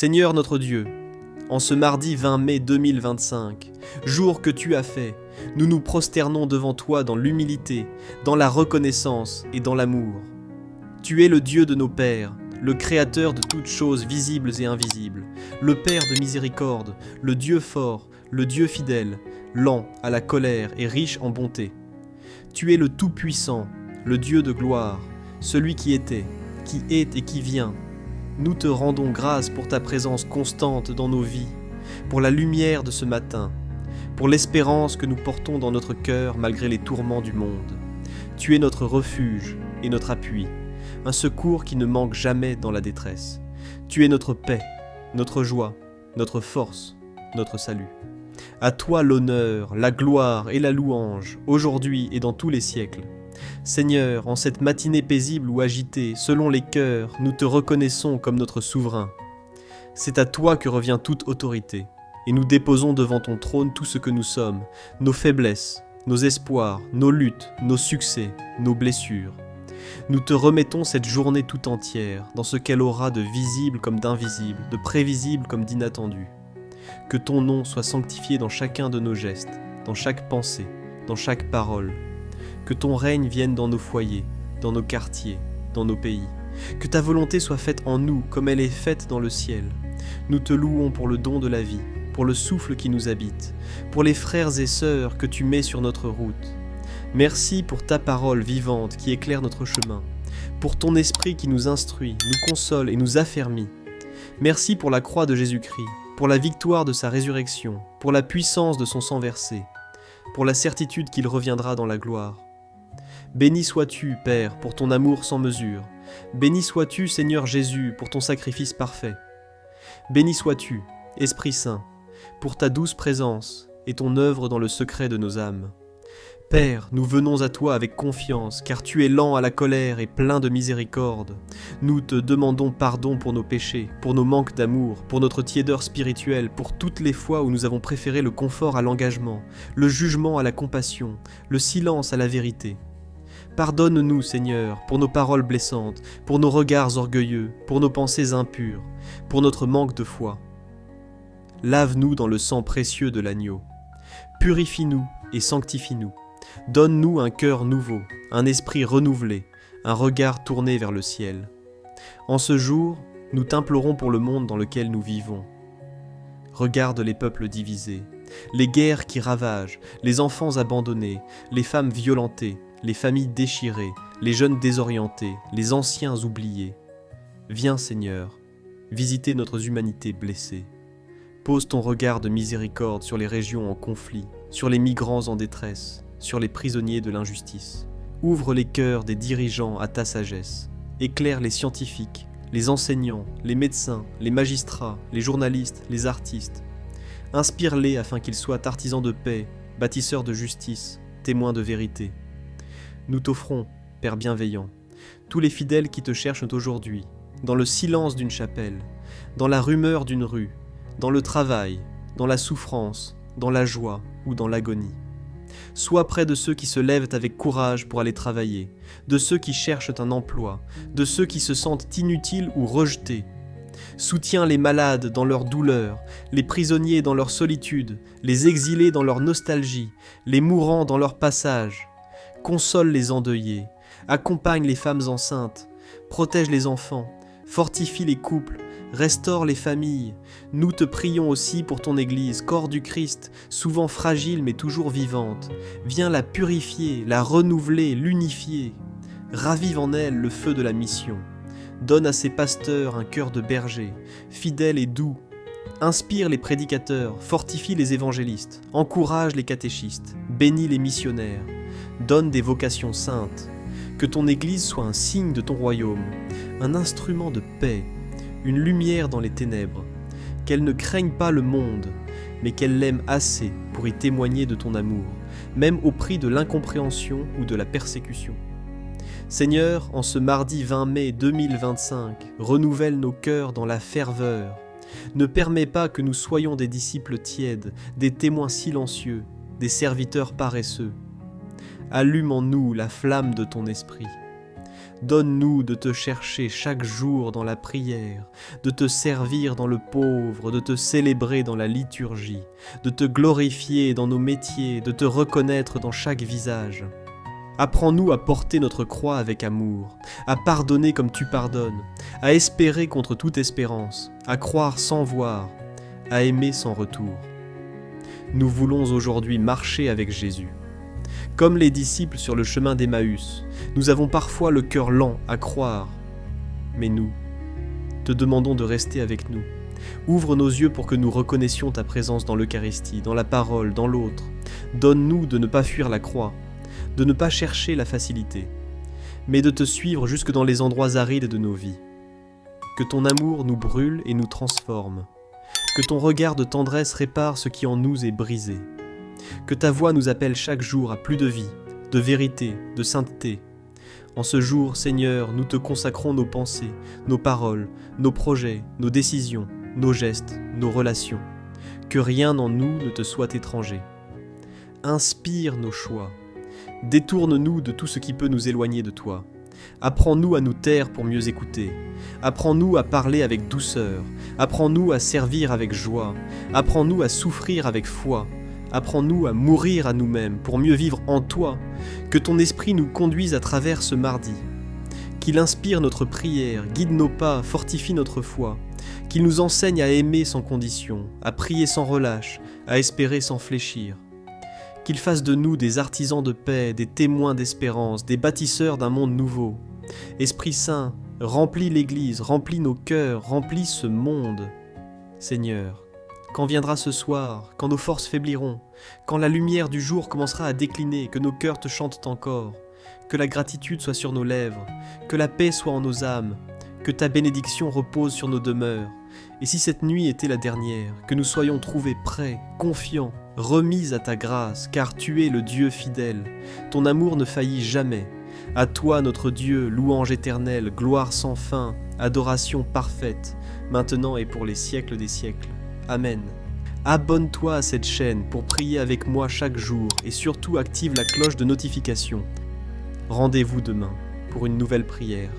Seigneur notre Dieu, en ce mardi 20 mai 2025, jour que tu as fait, nous nous prosternons devant toi dans l'humilité, dans la reconnaissance et dans l'amour. Tu es le Dieu de nos pères, le Créateur de toutes choses visibles et invisibles, le Père de miséricorde, le Dieu fort, le Dieu fidèle, lent à la colère et riche en bonté. Tu es le Tout-Puissant, le Dieu de gloire, celui qui était, qui est et qui vient. Nous te rendons grâce pour ta présence constante dans nos vies, pour la lumière de ce matin, pour l'espérance que nous portons dans notre cœur malgré les tourments du monde. Tu es notre refuge et notre appui, un secours qui ne manque jamais dans la détresse. Tu es notre paix, notre joie, notre force, notre salut. À toi l'honneur, la gloire et la louange, aujourd'hui et dans tous les siècles. Seigneur, en cette matinée paisible ou agitée, selon les cœurs, nous te reconnaissons comme notre souverain. C'est à toi que revient toute autorité, et nous déposons devant ton trône tout ce que nous sommes, nos faiblesses, nos espoirs, nos luttes, nos succès, nos blessures. Nous te remettons cette journée tout entière, dans ce qu'elle aura de visible comme d'invisible, de prévisible comme d'inattendu. Que ton nom soit sanctifié dans chacun de nos gestes, dans chaque pensée, dans chaque parole. Que ton règne vienne dans nos foyers, dans nos quartiers, dans nos pays. Que ta volonté soit faite en nous comme elle est faite dans le ciel. Nous te louons pour le don de la vie, pour le souffle qui nous habite, pour les frères et sœurs que tu mets sur notre route. Merci pour ta parole vivante qui éclaire notre chemin, pour ton esprit qui nous instruit, nous console et nous affermit. Merci pour la croix de Jésus-Christ, pour la victoire de sa résurrection, pour la puissance de son sang versé, pour la certitude qu'il reviendra dans la gloire. Béni sois-tu, Père, pour ton amour sans mesure. Béni sois-tu, Seigneur Jésus, pour ton sacrifice parfait. Béni sois-tu, Esprit Saint, pour ta douce présence et ton œuvre dans le secret de nos âmes. Père, nous venons à toi avec confiance, car tu es lent à la colère et plein de miséricorde. Nous te demandons pardon pour nos péchés, pour nos manques d'amour, pour notre tiédeur spirituelle, pour toutes les fois où nous avons préféré le confort à l'engagement, le jugement à la compassion, le silence à la vérité. Pardonne-nous, Seigneur, pour nos paroles blessantes, pour nos regards orgueilleux, pour nos pensées impures, pour notre manque de foi. Lave-nous dans le sang précieux de l'agneau. Purifie-nous et sanctifie-nous. Donne-nous un cœur nouveau, un esprit renouvelé, un regard tourné vers le ciel. En ce jour, nous t'implorons pour le monde dans lequel nous vivons. Regarde les peuples divisés, les guerres qui ravagent, les enfants abandonnés, les femmes violentées, les familles déchirées, les jeunes désorientés, les anciens oubliés. Viens, Seigneur, visiter notre humanité blessée. Pose ton regard de miséricorde sur les régions en conflit, sur les migrants en détresse, sur les prisonniers de l'injustice. Ouvre les cœurs des dirigeants à ta sagesse. Éclaire les scientifiques, les enseignants, les médecins, les magistrats, les journalistes, les artistes. Inspire-les afin qu'ils soient artisans de paix, bâtisseurs de justice, témoins de vérité. Nous t'offrons, Père bienveillant, tous les fidèles qui te cherchent aujourd'hui, dans le silence d'une chapelle, dans la rumeur d'une rue, dans le travail, dans la souffrance, dans la joie ou dans l'agonie. Sois près de ceux qui se lèvent avec courage pour aller travailler, de ceux qui cherchent un emploi, de ceux qui se sentent inutiles ou rejetés. Soutiens les malades dans leur douleur, les prisonniers dans leur solitude, les exilés dans leur nostalgie, les mourants dans leur passage. Console les endeuillés, accompagne les femmes enceintes, protège les enfants, fortifie les couples, restaure les familles. Nous te prions aussi pour ton Église, corps du Christ, souvent fragile mais toujours vivante. Viens la purifier, la renouveler, l'unifier. Ravive en elle le feu de la mission. Donne à ses pasteurs un cœur de berger, fidèle et doux. Inspire les prédicateurs, fortifie les évangélistes, encourage les catéchistes, bénis les missionnaires. Donne des vocations saintes. Que ton Église soit un signe de ton royaume, un instrument de paix, une lumière dans les ténèbres, qu'elle ne craigne pas le monde, mais qu'elle l'aime assez pour y témoigner de ton amour, même au prix de l'incompréhension ou de la persécution. Seigneur, en ce mardi 20 mai 2025, renouvelle nos cœurs dans la ferveur. Ne permets pas que nous soyons des disciples tièdes, des témoins silencieux, des serviteurs paresseux. Allume en nous la flamme de ton esprit. Donne-nous de te chercher chaque jour dans la prière, de te servir dans le pauvre, de te célébrer dans la liturgie, de te glorifier dans nos métiers, de te reconnaître dans chaque visage. Apprends-nous à porter notre croix avec amour, à pardonner comme tu pardonnes, à espérer contre toute espérance, à croire sans voir, à aimer sans retour. Nous voulons aujourd'hui marcher avec Jésus. Comme les disciples sur le chemin d'Emmaüs, nous avons parfois le cœur lent à croire. Mais nous, te demandons de rester avec nous. Ouvre nos yeux pour que nous reconnaissions ta présence dans l'Eucharistie, dans la parole, dans l'autre. Donne-nous de ne pas fuir la croix, de ne pas chercher la facilité, mais de te suivre jusque dans les endroits arides de nos vies. Que ton amour nous brûle et nous transforme. Que ton regard de tendresse répare ce qui en nous est brisé. Que ta voix nous appelle chaque jour à plus de vie, de vérité, de sainteté. En ce jour, Seigneur, nous te consacrons nos pensées, nos paroles, nos projets, nos décisions, nos gestes, nos relations. Que rien en nous ne te soit étranger. Inspire nos choix. Détourne-nous de tout ce qui peut nous éloigner de toi. Apprends-nous à nous taire pour mieux écouter. Apprends-nous à parler avec douceur. Apprends-nous à servir avec joie. Apprends-nous à souffrir avec foi. Apprends-nous à mourir à nous-mêmes pour mieux vivre en toi. Que ton esprit nous conduise à travers ce mardi. Qu'il inspire notre prière, guide nos pas, fortifie notre foi. Qu'il nous enseigne à aimer sans condition, à prier sans relâche, à espérer sans fléchir. Qu'il fasse de nous des artisans de paix, des témoins d'espérance, des bâtisseurs d'un monde nouveau. Esprit Saint, remplis l'Église, remplis nos cœurs, remplis ce monde. Seigneur, quand viendra ce soir, quand nos forces faibliront, quand la lumière du jour commencera à décliner, que nos cœurs te chantent encore, que la gratitude soit sur nos lèvres, que la paix soit en nos âmes, que ta bénédiction repose sur nos demeures. Et si cette nuit était la dernière, que nous soyons trouvés prêts, confiants, remis à ta grâce, car tu es le Dieu fidèle. Ton amour ne faillit jamais. À toi, notre Dieu, louange éternelle, gloire sans fin, adoration parfaite, maintenant et pour les siècles des siècles. Amen. Abonne-toi à cette chaîne pour prier avec moi chaque jour et surtout active la cloche de notification. Rendez-vous demain pour une nouvelle prière.